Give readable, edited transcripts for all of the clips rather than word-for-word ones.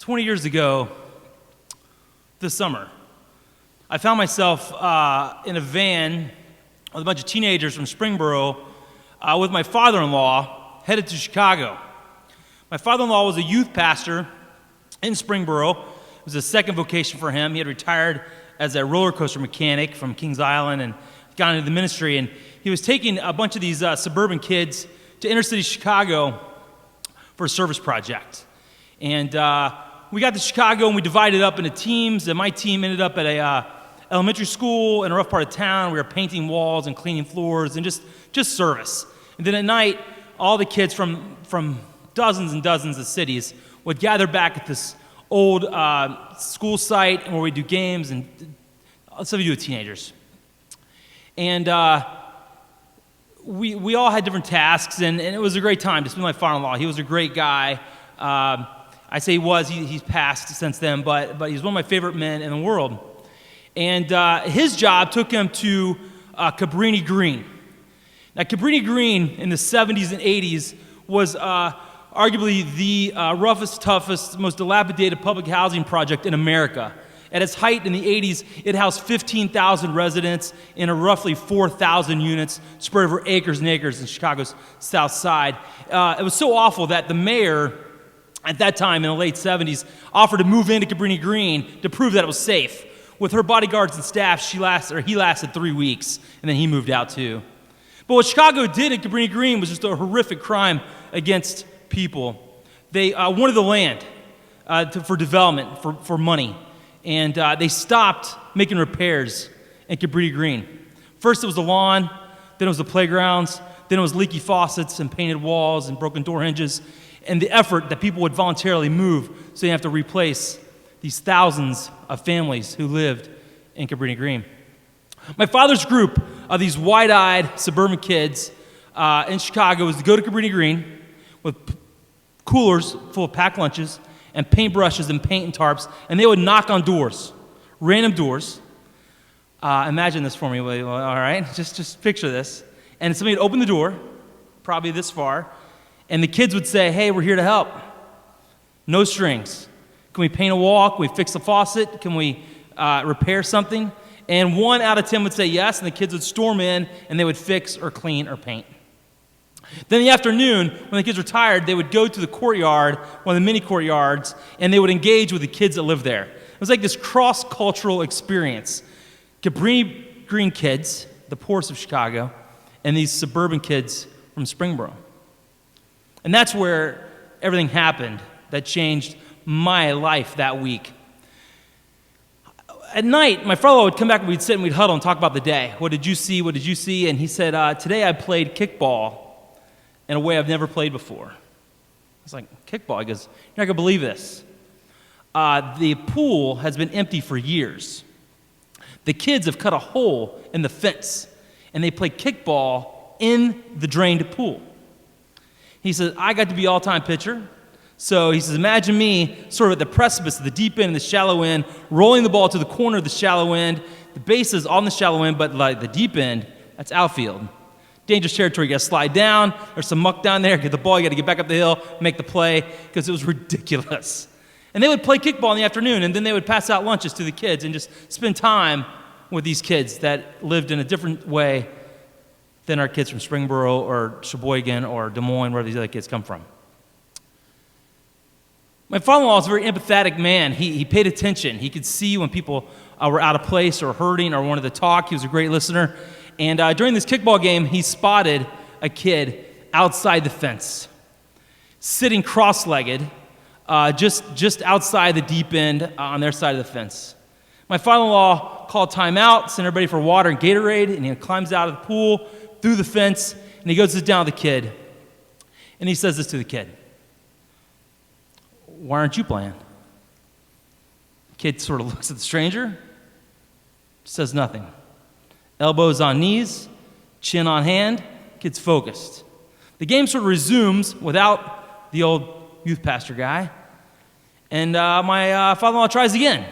20 years ago this summer, I found myself in a van with a bunch of teenagers from Springboro with my father-in-law headed to Chicago. My father-in-law was a youth pastor in Springboro. It was a second vocation for him. He had retired as a roller coaster mechanic from Kings Island and gone into the ministry. And he was taking a bunch of these suburban kids to inner city Chicago for a service project. And we got to Chicago and we divided up into teams. And my team ended up at a elementary school in a rough part of town. We were painting walls and cleaning floors and just service. And then at night, all the kids from dozens and dozens of cities would gather back at this old school site where we do games and stuff we do with teenagers. And we all had different tasks, and it was a great time to spend with my father-in-law. He was a great guy. I say he was. He's passed since then, but he's one of my favorite men in the world. And his job took him to Cabrini Green. Now, Cabrini Green in the 70s and 80s was arguably the roughest, toughest, most dilapidated public housing project in America. At its height in the 80s, it housed 15,000 residents in a roughly 4,000 units spread over acres and acres in Chicago's south side. It was so awful that the mayor, at that time in the late 70s, offered to move into Cabrini Green to prove that it was safe. With her bodyguards and staff, he lasted 3 weeks, and then he moved out too. But what Chicago did at Cabrini Green was just a horrific crime against people. They wanted the land for development, for money, and they stopped making repairs at Cabrini Green. First it was the lawn, then it was the playgrounds, then it was leaky faucets and painted walls and broken door hinges, and the effort that people would voluntarily move so you have to replace these thousands of families who lived in Cabrini Green. My father's group of these wide-eyed suburban kids in Chicago was to go to Cabrini Green with coolers full of packed lunches and paintbrushes and paint and tarps, and they would knock on doors, random doors. Imagine this for me, all right? Just picture this. And somebody would open the door, probably this far, and the kids would say, "Hey, we're here to help." No strings. Can we paint a wall? Can we fix a faucet? Can we repair something? And 1 out of 10 would say yes, and the kids would storm in, and they would fix or clean or paint. Then in the afternoon, when the kids were tired, they would go to the courtyard, one of the mini courtyards, and they would engage with the kids that lived there. It was like this cross-cultural experience. Cabrini Green kids, the poorest of Chicago, and these suburban kids from Springboro. And that's where everything happened that changed my life that week. At night, my father would come back and we'd sit and we'd huddle and talk about the day. What did you see? What did you see? And he said, today I played kickball in a way I've never played before. I was like, kickball? He goes, you're not going to believe this. The pool has been empty for years. The kids have cut a hole in the fence, and they play kickball in the drained pool. He says, I got to be all-time pitcher. So he says, imagine me sort of at the precipice of the deep end and the shallow end, rolling the ball to the corner of the shallow end. The base is on the shallow end, but like the deep end, that's outfield. Dangerous territory, you got to slide down. There's some muck down there. Get the ball, you got to get back up the hill, make the play, because it was ridiculous. And they would play kickball in the afternoon, and then they would pass out lunches to the kids and just spend time with these kids that lived in a different way than our kids from Springboro or Sheboygan or Des Moines, where these other kids come from. My father-in-law was a very empathetic man. He paid attention. He could see when people were out of place or hurting or wanted to talk. He was a great listener. And during this kickball game, he spotted a kid outside the fence, sitting cross-legged, just outside the deep end on their side of the fence. My father-in-law called timeout, sent everybody for water and Gatorade, and he climbs out of the pool, through the fence, and he goes to sit down with the kid. And he says this to the kid. Why aren't you playing? The kid sort of looks at the stranger, says nothing. Elbows on knees, chin on hand, kid's focused. The game sort of resumes without the old youth pastor guy, and my father-in-law tries again.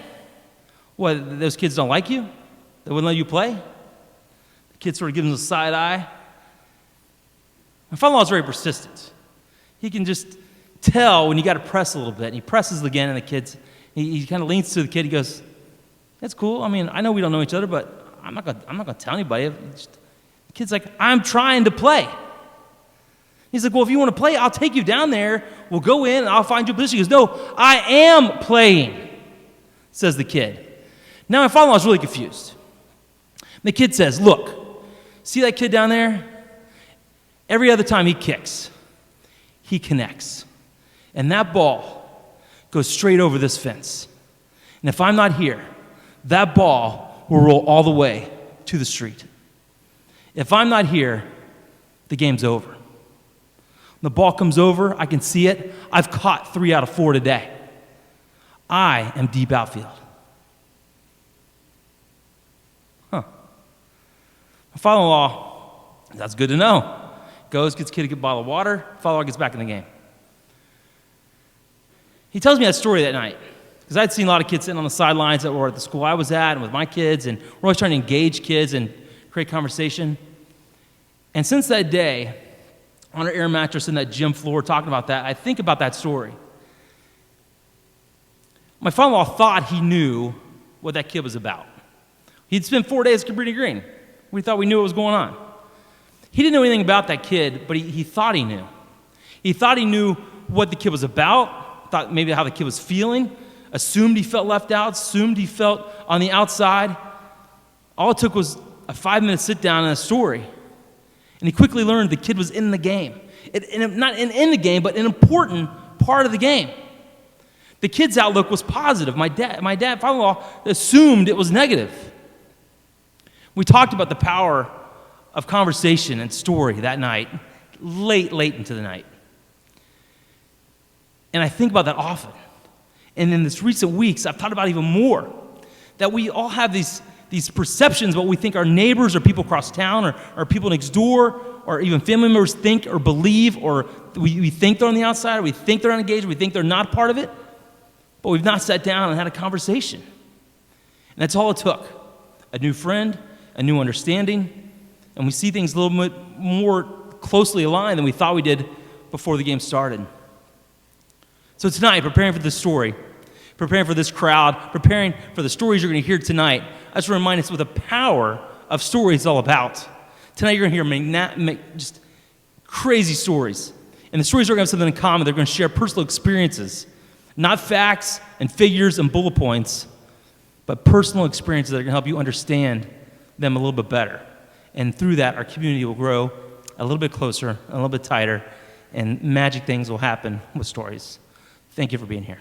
What, those kids don't like you? They wouldn't let you play? The kid sort of gives him a side eye. My father-in-law is very persistent. He can just tell when you got to press a little bit. And he presses again, and he kind of leans to the kid. He goes, "That's cool. I mean, I know we don't know each other, but I'm not gonna tell anybody." The kid's like, "I'm trying to play." He's like, "Well, if you want to play, I'll take you down there. We'll go in, and I'll find you a position." He goes, "No, I am playing," says the kid. Now my father-in-law is really confused. The kid says, "Look, see that kid down there? Every other time he kicks, he connects. And that ball goes straight over this fence. And if I'm not here, that ball will roll all the way to the street. If I'm not here, the game's over. The ball comes over, I can see it. I've caught 3 out of 4 today. I am deep outfield." My father-in-law, that's good to know. Goes, gets the kid a good bottle of water. Father-in-law gets back in the game. He tells me that story that night, because I'd seen a lot of kids sitting on the sidelines that were at the school I was at and with my kids, and we're always trying to engage kids and create conversation. And since that day, on our air mattress in that gym floor talking about that, I think about that story. My father-in-law thought he knew what that kid was about. He'd spent 4 days at Cabrini Green. We thought we knew what was going on. He didn't know anything about that kid, but he thought he knew. He thought he knew what the kid was about, thought maybe how the kid was feeling, assumed he felt left out, assumed he felt on the outside. All it took was a 5-minute sit-down and a story. And he quickly learned the kid was in the game. Not in the game, but an important part of the game. The kid's outlook was positive. My dad, father-in-law, assumed it was negative. We talked about the power of conversation and story that night, late into the night. And I think about that often. And in this recent weeks, I've thought about it even more, that we all have these perceptions of what we think our neighbors or people across town or people next door or even family members think or believe, or we think they're on the outside, or we think they're unengaged, or we think they're not part of it, but we've not sat down and had a conversation. And that's all it took. A new friend, a new understanding, and we see things a little bit more closely aligned than we thought we did before the game started. So tonight, preparing for this story, preparing for this crowd, preparing for the stories you're going to hear tonight, I just want to remind us what the power of stories is all about. Tonight you're going to hear just crazy stories. And the stories are going to have something in common. They're going to share personal experiences, not facts and figures and bullet points, but personal experiences that are going to help you understand them a little bit better. And through that, our community will grow a little bit closer, a little bit tighter, and magic things will happen with stories. Thank you for being here.